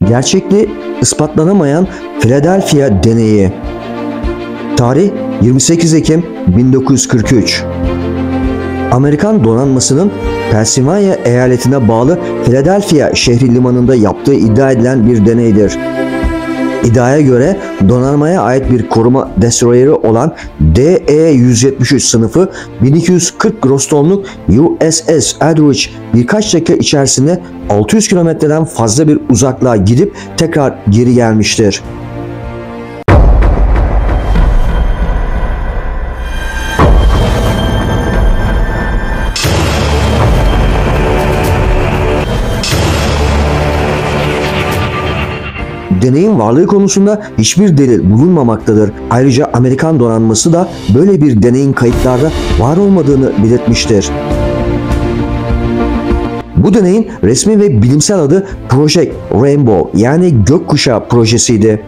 Gerçekliği ispatlanamayan Philadelphia deneyi. Tarih 28 Ekim 1943. Amerikan donanmasının Pensilvanya eyaletine bağlı Philadelphia şehri limanında yaptığı iddia edilen bir deneydir. İddiaya göre donanmaya ait bir koruma destroyeri olan DE-173 sınıfı 1240 gross tonluk USS Eldridge birkaç dakika içerisinde 600 kilometreden fazla bir uzaklığa gidip tekrar geri gelmiştir. Deneyin varlığı konusunda hiçbir delil bulunmamaktadır. Ayrıca Amerikan donanması da böyle bir deneyin kayıtlarda var olmadığını belirtmiştir. Bu deneyin resmi ve bilimsel adı Project Rainbow yani Gökkuşağı Projesi'ydi.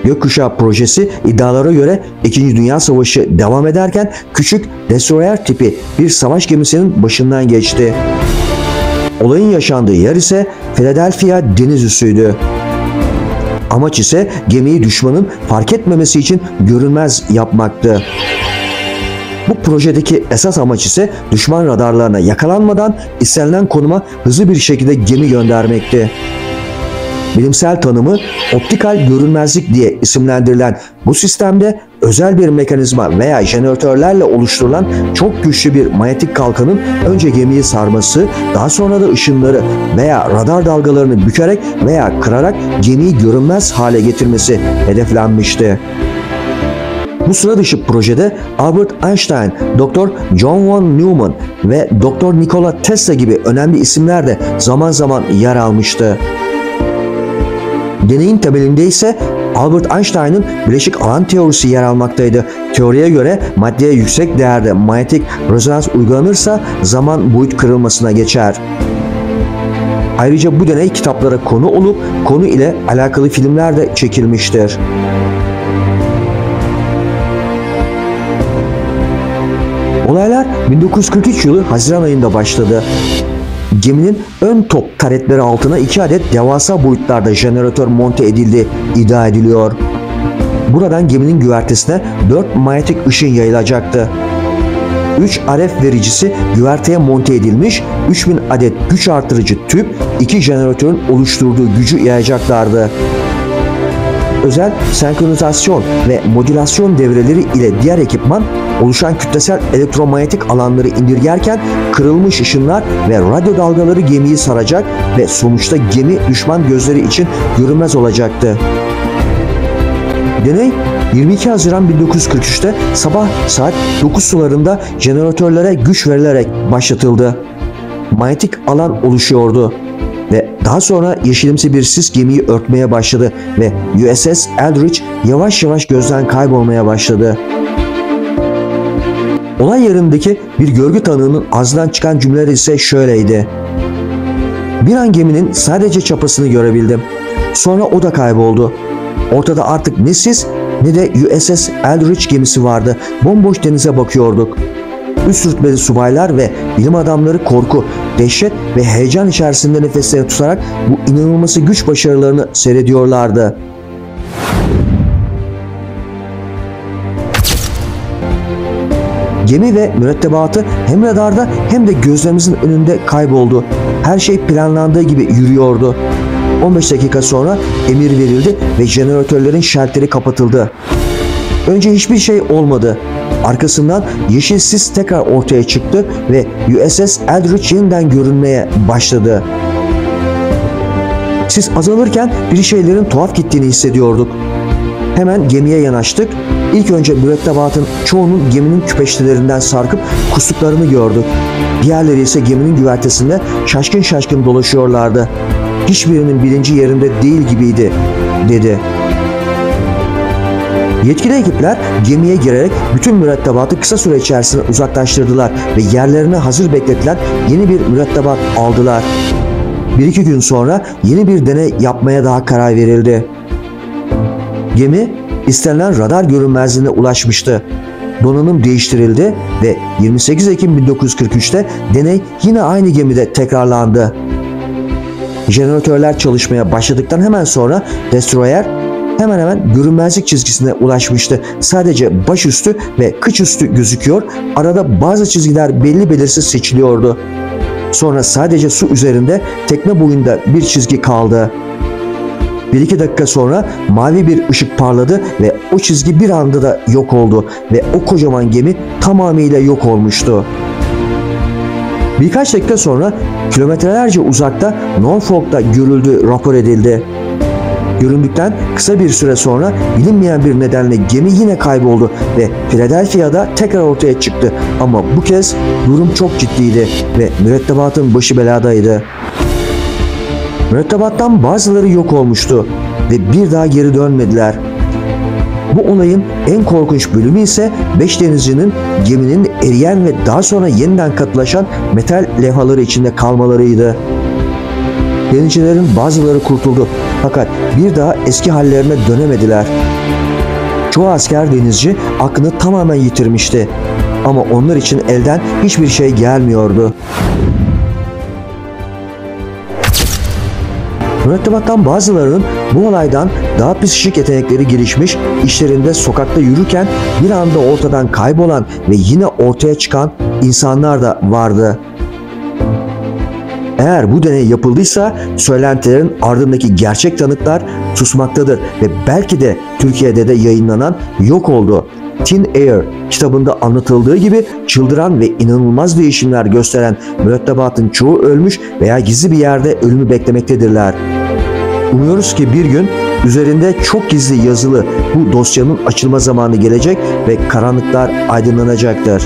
Gökkuşağı Projesi iddialara göre 2. Dünya Savaşı devam ederken küçük destroyer tipi bir savaş gemisinin başından geçti. Olayın yaşandığı yer ise Philadelphia deniz üssüydü. Amaç ise gemiyi düşmanın fark etmemesi için görünmez yapmaktı. Bu projedeki esas amaç ise düşman radarlarına yakalanmadan istenilen konuma hızlı bir şekilde gemi göndermekti. Bilimsel tanımı optikal görünmezlik diye isimlendirilen bu sistemde özel bir mekanizma veya jeneratörlerle oluşturulan çok güçlü bir manyetik kalkanın önce gemiyi sarması, daha sonra da ışınları veya radar dalgalarını bükerek veya kırarak gemiyi görünmez hale getirmesi hedeflenmişti. Bu sıra dışı projede Albert Einstein, Dr. John von Neumann ve Dr. Nikola Tesla gibi önemli isimler de zaman zaman yer almıştı. Deneyin temelinde ise Albert Einstein'ın bileşik alan teorisi yer almaktaydı. Teoriye göre maddeye yüksek değerde manyetik rezonans uygulanırsa zaman boyut kırılmasına geçer. Ayrıca bu deney kitaplara konu olup konu ile alakalı filmler de çekilmiştir. Olaylar 1943 yılı Haziran ayında başladı. Geminin ön top taretleri altına 2 adet devasa boyutlarda jeneratör monte edildiği iddia ediliyor. Buradan geminin güvertesine 4 manyetik ışın yayılacaktı. 3 RF vericisi güverteye monte edilmiş, 3000 adet güç artırıcı tüp 2 jeneratörün oluşturduğu gücü yayacaklardı. Özel senkronizasyon ve modülasyon devreleri ile diğer ekipman oluşan kütlesel elektromanyetik alanları indirgerken kırılmış ışınlar ve radyo dalgaları gemiyi saracak ve sonuçta gemi düşman gözleri için görünmez olacaktı. Deney 22 Haziran 1943'te sabah saat 9 sularında jeneratörlere güç verilerek başlatıldı. Manyetik alan oluşuyordu ve daha sonra yeşilimsi bir sis gemiyi örtmeye başladı ve USS Eldridge yavaş yavaş gözden kaybolmaya başladı. Olay yerindeki bir görgü tanığının ağzından çıkan cümleler ise şöyleydi: "Bir an geminin sadece çapasını görebildim. Sonra o da kayboldu. Ortada artık ne sis ne de USS Eldridge gemisi vardı. Bomboş denize bakıyorduk." Üst rütbeli subaylar ve bilim adamları korku, dehşet ve heyecan içerisinde nefeslerini tutarak bu inanılması güç başarılarını seyrediyorlardı. Gemi ve mürettebatı hem radarda hem de gözlerimizin önünde kayboldu. Her şey planlandığı gibi yürüyordu. 15 dakika sonra emir verildi ve jeneratörlerin şalteri kapatıldı. Önce hiçbir şey olmadı. Arkasından yeşil sis tekrar ortaya çıktı ve USS Eldridge yeniden görünmeye başladı. Sis azalırken bir şeylerin tuhaf gittiğini hissediyorduk. Hemen gemiye yanaştık. İlk önce mürettebatın çoğunun geminin küpeştelerinden sarkıp kustuklarını gördük. Diğerleri ise geminin güvertesinde şaşkın şaşkın dolaşıyorlardı. "Hiçbirinin bilinci yerinde değil gibiydi," dedi. Yetkili ekipler gemiye girerek bütün mürettebatı kısa süre içerisinde uzaklaştırdılar ve yerlerine hazır bekletilen yeni bir mürettebat aldılar. 1-2 gün sonra yeni bir deney yapmaya daha karar verildi. Gemi istenilen radar görünmezliğine ulaşmıştı. Donanım değiştirildi ve 28 Ekim 1943'te deney yine aynı gemide tekrarlandı. Jeneratörler çalışmaya başladıktan hemen sonra Destroyer hemen hemen görünmezlik çizgisine ulaşmıştı. Sadece başüstü ve kıç üstü gözüküyor. Arada bazı çizgiler belli belirsiz seçiliyordu. Sonra sadece su üzerinde tekne boyunda bir çizgi kaldı. 1-2 dakika sonra mavi bir ışık parladı ve o çizgi bir anda da yok oldu ve o kocaman gemi tamamıyla yok olmuştu. Birkaç dakika sonra kilometrelerce uzakta Norfolk'ta görüldüğü rapor edildi. Göründükten kısa bir süre sonra bilinmeyen bir nedenle gemi yine kayboldu ve Philadelphia'da tekrar ortaya çıktı. Ama bu kez durum çok ciddiydi ve mürettebatın başı beladaydı. Mürettebattan bazıları yok olmuştu ve bir daha geri dönmediler. Bu olayın en korkunç bölümü ise 5 denizcinin geminin eriyen ve daha sonra yeniden katılaşan metal levhaları içinde kalmalarıydı. Denizcilerin bazıları kurtuldu fakat bir daha eski hallerine dönemediler. Çoğu asker denizci aklını tamamen yitirmişti ama onlar için elden hiçbir şey gelmiyordu. Mürettebattan bazılarının bu olaydan daha psikik yetenekleri gelişmiş, işlerinde sokakta yürürken bir anda ortadan kaybolan ve yine ortaya çıkan insanlar da vardı. Eğer bu deney yapıldıysa söylentilerin ardındaki gerçek tanıklar susmaktadır ve belki de Türkiye'de de yayınlanan Yok Oldu, Thin Air kitabında anlatıldığı gibi çıldıran ve inanılmaz değişimler gösteren mürettebatın çoğu ölmüş veya gizli bir yerde ölümü beklemektedirler. Umuyoruz ki bir gün üzerinde çok gizli yazılı bu dosyanın açılma zamanı gelecek ve karanlıklar aydınlanacaktır.